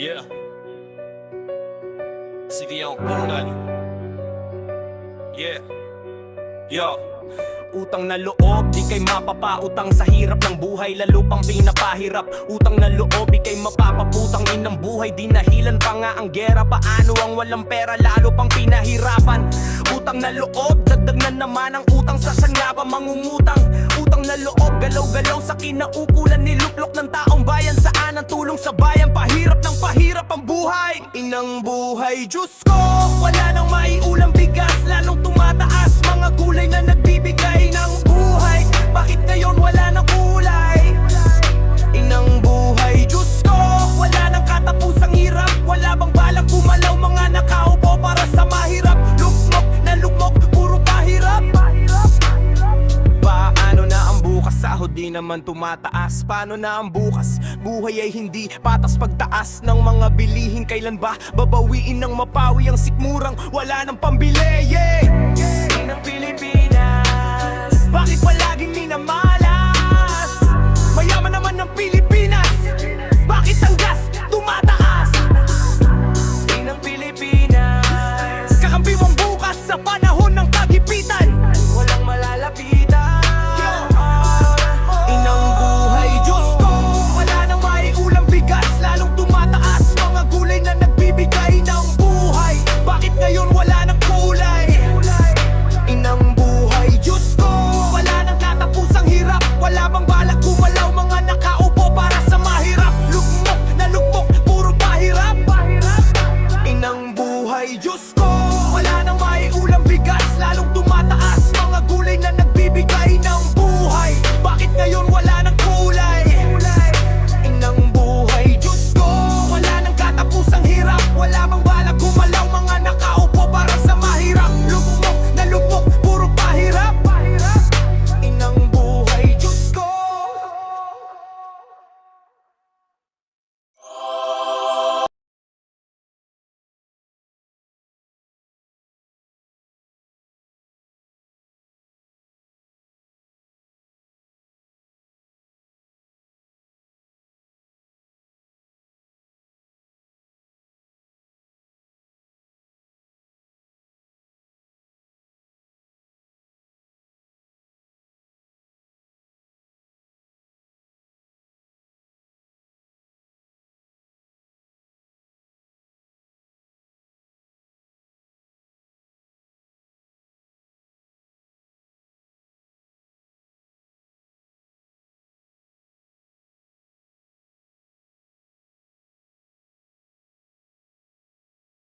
Yeah. Sige yung kulay. Yeah. Yo. Utang na loob, di kay mapapautang sa hirap ng buhay, lalo pang pinapahirap. Utang na loob, di kay mapapaputang ng buhay. Di nahilan pa nga ang gera, paano ang walang pera, lalo pang pinahirapan. Utang na loob, dagdag na naman ang utang sa sanga pa mangungutang. Utang na loob, galaw-galaw sa kinaukulan, niluplok ng taong bayan. Saan ang tulong sa bayan, pahirap ng pahirap ang buhay. Inang buhay, Diyos ko, wala nang maiulang bigas, lalong tumataas mga gulay na nagbibigay ng buhay. Bakit ngayon wala nang kulay? Inang buhay, Diyos ko, wala nang katapusang hirap. Wala bang balak gumalaw, mga nakaupo para sa mahirap. Lugmok na lugmok, puro pahirap. Paano na ang bukas? Sahod di naman tumataas. Paano na ang bukas? Buhay ay hindi patas. Pagtaas ng mga bilihin, kailan ba babawiin ng mapawi ang sikmurang wala nang pambili? Yeah! Ng Pilipinas, bakit wala